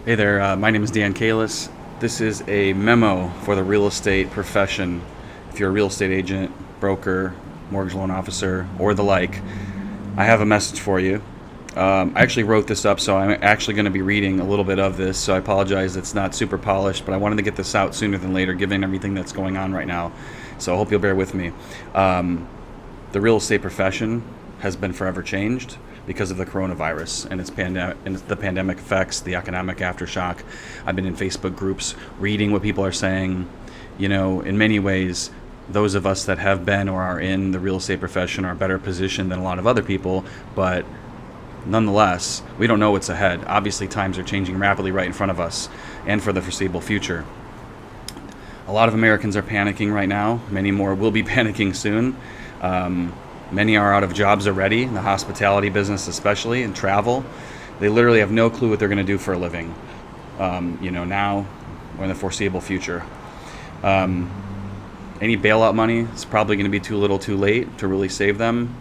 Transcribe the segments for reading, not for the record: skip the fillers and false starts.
Hey there, my name is Dan Kalis. This is a memo for the real estate profession. If you're a real estate agent, broker, mortgage loan officer, or the like, I have a message for you. I actually wrote this up, so I'm actually going to be reading a little bit of this, so I apologize it's not super polished, but I wanted to get this out sooner than later, given everything that's going on right now. So I hope you'll bear with me. The real estate profession has been forever changed because of the coronavirus and the pandemic effects, the economic aftershock. I've been in Facebook groups reading what people are saying. You know, in many ways, those of us that have been or are in the real estate profession are better positioned than a lot of other people, but nonetheless, we don't know what's ahead. Obviously, times are changing rapidly right in front of us and for the foreseeable future. A lot of Americans are panicking right now. Many more will be panicking soon. Many are out of jobs already, in the hospitality business especially, and travel. They literally have no clue what they're going to do for a living, now or in the foreseeable future. Any bailout money is probably going to be too little too late to really save them,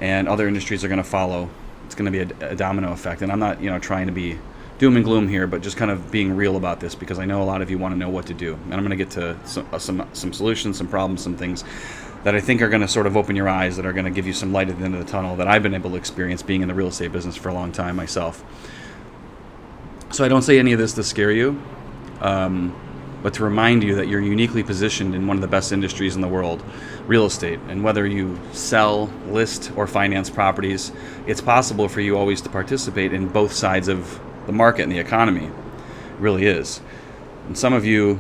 and other industries are going to follow. It's going to be a domino effect, and I'm not trying to be doom and gloom here, but just kind of being real about this, because I know a lot of you want to know what to do, and I'm going to get to some solutions, some problems, some things that I think are going to sort of open your eyes, that are going to give you some light at the end of the tunnel that I've been able to experience being in the real estate business for a long time myself. So I don't say any of this to scare you, but to remind you that you're uniquely positioned in one of the best industries in the world, real estate. And whether you sell, list, or finance properties, it's possible for you always to participate in both sides of the market and the economy. It really is. And some of you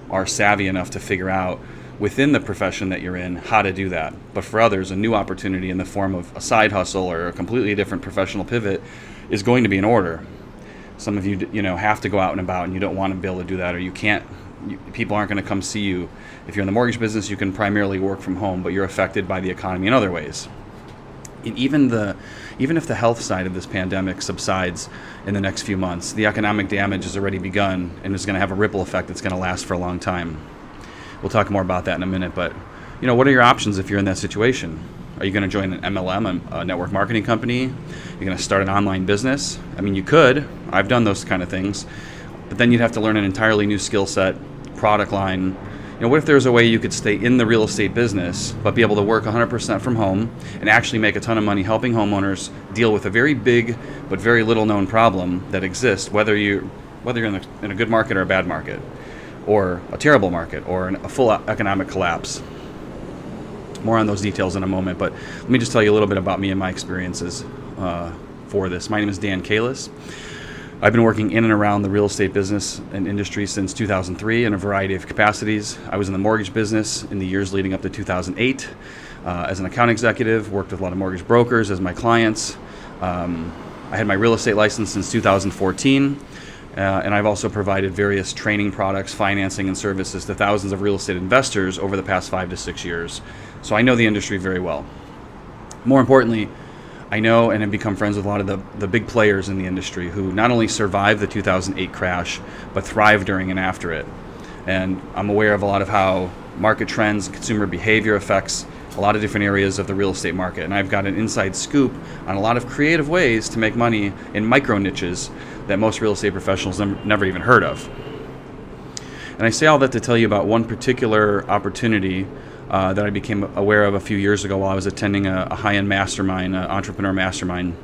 are savvy enough to figure out within the profession that you're in how to do that. But for others, a new opportunity in the form of a side hustle or a completely different professional pivot is going to be in order. Some of you, have to go out and about, and you don't want to be able to do that, or you can't. People aren't going to come see you. If you're in the mortgage business, you can primarily work from home, but you're affected by the economy in other ways. And even if the health side of this pandemic subsides in the next few months, the economic damage has already begun and is going to have a ripple effect that's going to last for a long time. We'll talk more about that in a minute, but what are your options if you're in that situation? Are you going to join an MLM, a network marketing company? You're going to start an online business? I mean, you could. I've done those kind of things, but then you'd have to learn an entirely new skill set, product line. What if there was a way you could stay in the real estate business, but be able to work 100% from home and actually make a ton of money helping homeowners deal with a very big but very little known problem that exists, whether you're in a good market or a bad market, or a terrible market, or a full economic collapse. More on those details in a moment, but let me just tell you a little bit about me and my experiences for this. My name is Dan Kalis. I've been working in and around the real estate business and industry since 2003 in a variety of capacities. I was in the mortgage business in the years leading up to 2008 as an account executive, worked with a lot of mortgage brokers as my clients. I had my real estate license since 2014. And I've also provided various training products, financing, and services to thousands of real estate investors over the past 5 to 6 years. So I know the industry very well. More importantly, I know and have become friends with a lot of the big players in the industry who not only survived the 2008 crash, but thrived during and after it. And I'm aware of a lot of how market trends and consumer behavior affects a lot of different areas of the real estate market. And I've got an inside scoop on a lot of creative ways to make money in micro niches that most real estate professionals never even heard of. And I say all that to tell you about one particular opportunity that I became aware of a few years ago while I was attending a high-end mastermind, entrepreneur mastermind.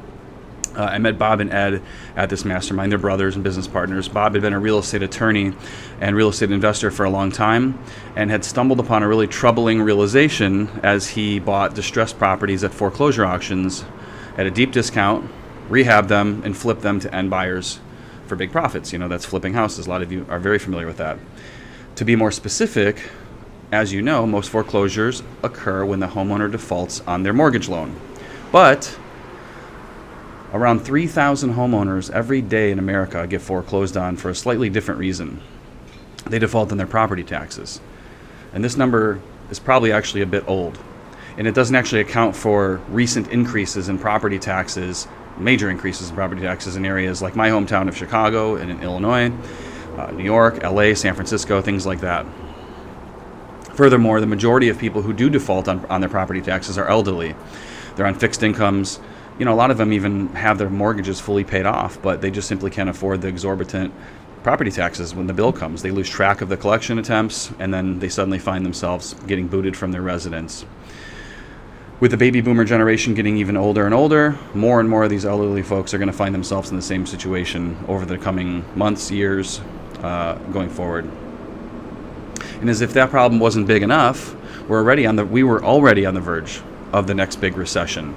I met Bob and Ed at this mastermind. They're brothers and business partners. Bob had been a real estate attorney and real estate investor for a long time and had stumbled upon a really troubling realization as he bought distressed properties at foreclosure auctions at a deep discount, rehabbed them, and flipped them to end buyers for big profits. That's flipping houses. A lot of you are very familiar with that. To be more specific, as you know, most foreclosures occur when the homeowner defaults on their mortgage loan. But around 3,000 homeowners every day in America get foreclosed on for a slightly different reason. They default on their property taxes. And this number is probably actually a bit old. And it doesn't actually account for recent increases in property taxes, major increases in property taxes in areas like my hometown of Chicago and in Illinois, New York, LA, San Francisco, things like that. Furthermore, the majority of people who do default on their property taxes are elderly. They're on fixed incomes. a lot of them even have their mortgages fully paid off, but they just simply can't afford the exorbitant property taxes when the bill comes. They lose track of the collection attempts, and then they suddenly find themselves getting booted from their residence. With the baby boomer generation getting even older and older, more and more of these elderly folks are going to find themselves in the same situation over the coming months, years, going forward. And as if that problem wasn't big enough, we were already on the verge of the next big recession,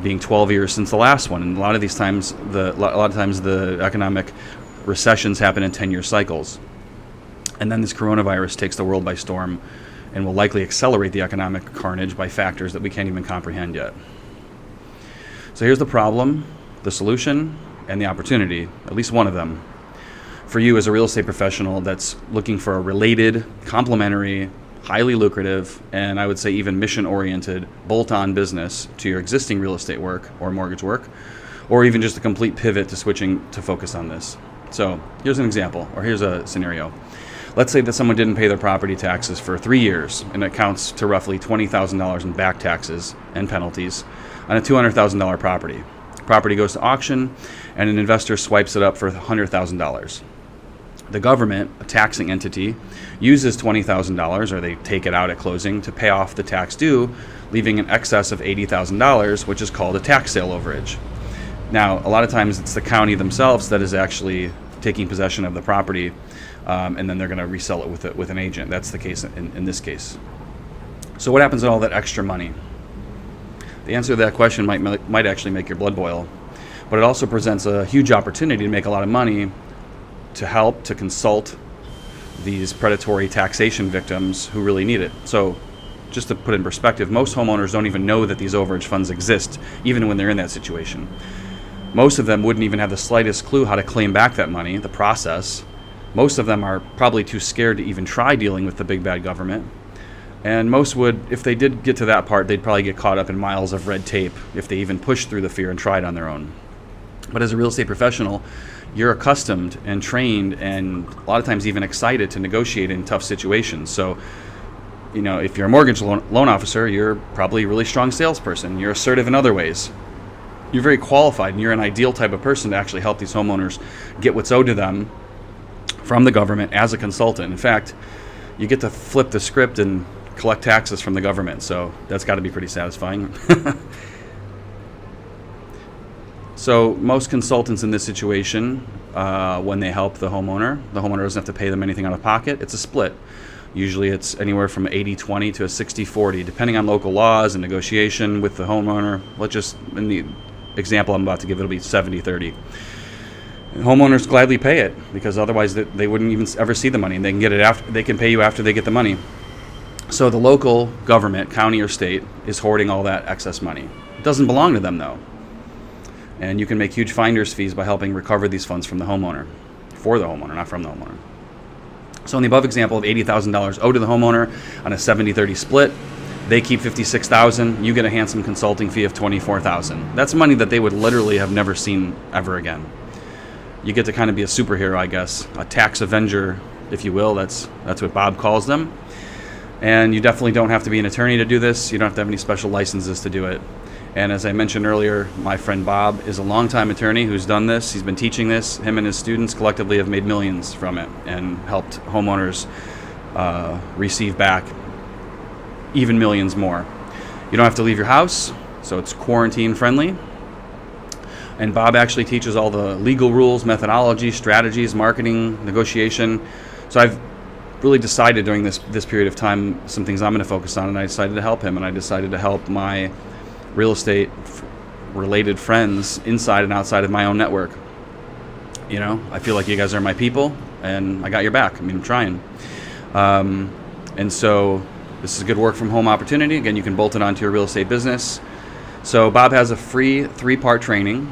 being 12 years since the last one. And a lot of times the economic recessions happen in 10-year cycles. And then this coronavirus takes the world by storm and will likely accelerate the economic carnage by factors that we can't even comprehend yet. So here's the problem, the solution, and the opportunity, at least one of them, for you as a real estate professional that's looking for a related, complementary, highly lucrative, and I would say even mission-oriented bolt-on business to your existing real estate work or mortgage work, or even just a complete pivot to switching to focus on this. So here's an example, or here's a scenario. Let's say that someone didn't pay their property taxes for 3 years, and it counts to roughly $20,000 in back taxes and penalties on a $200,000 property. Property goes to auction, and an investor swipes it up for $100,000. The government, a taxing entity, uses $20,000, or they take it out at closing, to pay off the tax due, leaving an excess of $80,000, which is called a tax sale overage. Now, a lot of times it's the county themselves that is actually taking possession of the property, and then they're going to resell it with an agent. That's the case in this case. So what happens to all that extra money? The answer to that question might actually make your blood boil, but it also presents a huge opportunity to make a lot of money to consult these predatory taxation victims who really need it. So just to put in perspective, most homeowners don't even know that these overage funds exist, even when they're in that situation. Most of them wouldn't even have the slightest clue how to claim back that money, the process. Most of them are probably too scared to even try dealing with the big bad government. And most would, if they did get to that part, they'd probably get caught up in miles of red tape if they even pushed through the fear and tried on their own. But as a real estate professional, you're accustomed and trained and a lot of times even excited to negotiate in tough situations. So, if you're a mortgage loan officer, you're probably a really strong salesperson. You're assertive in other ways. You're very qualified, and you're an ideal type of person to actually help these homeowners get what's owed to them from the government as a consultant. In fact, you get to flip the script and collect taxes from the government, so that's got to be pretty satisfying. So most consultants in this situation, when they help the homeowner doesn't have to pay them anything out of pocket. It's a split. Usually it's anywhere from 80-20 to a 60-40, depending on local laws and negotiation with the homeowner. In the example I'm about to give, it'll be 70-30. And homeowners gladly pay it because otherwise they wouldn't even ever see the money, and they can get it after. They can pay you after they get the money. So the local government, county or state, is hoarding all that excess money. It doesn't belong to them though. And you can make huge finder's fees by helping recover these funds from the homeowner, for the homeowner, not from the homeowner. So in the above example of $80,000 owed to the homeowner on a 70-30 split, they keep $56,000, you get a handsome consulting fee of $24,000. That's money that they would literally have never seen ever again. You get to kind of be a superhero, I guess, a tax avenger, if you will. That's what Bob calls them. And you definitely don't have to be an attorney to do this. You don't have to have any special licenses to do it. And as I mentioned earlier, my friend Bob is a longtime attorney who's done this. He's been teaching this. Him and his students collectively have made millions from it and helped homeowners receive back even millions more. You don't have to leave your house, so it's quarantine friendly. And Bob actually teaches all the legal rules, methodology, strategies, marketing, negotiation. So I've really decided during this period of time some things I'm going to focus on, and I decided to help him, and I decided to help my real estate related friends inside and outside of my own network. I feel like you guys are my people, and I got your back. I'm trying. And so this is a good work from home opportunity. Again, you can bolt it onto your real estate business. So Bob has a free 3-part training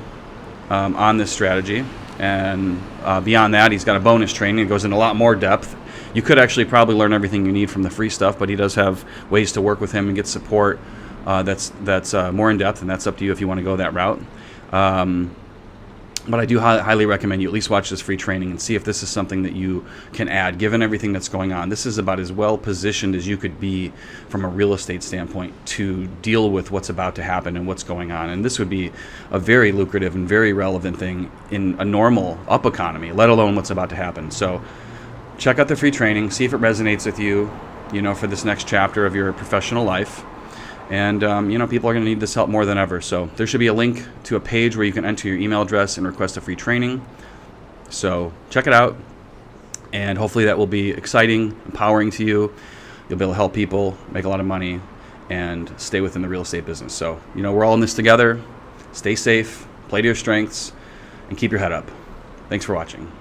on this strategy. And beyond that, he's got a bonus training. It goes into a lot more depth. You could actually probably learn everything you need from the free stuff, but he does have ways to work with him and get support that's more in depth, and that's up to you if you want to go that route. But I do highly recommend you at least watch this free training and see if this is something that you can add, given everything that's going on. This is about as well positioned as you could be from a real estate standpoint to deal with what's about to happen and what's going on. And this would be a very lucrative and very relevant thing in a normal up economy, let alone what's about to happen. So check out the free training, see if it resonates with you, for this next chapter of your professional life. And, people are going to need this help more than ever. So there should be a link to a page where you can enter your email address and request a free training. So check it out. And hopefully that will be exciting, empowering to you. You'll be able to help people, make a lot of money, and stay within the real estate business. So, we're all in this together. Stay safe, play to your strengths, and keep your head up. Thanks for watching.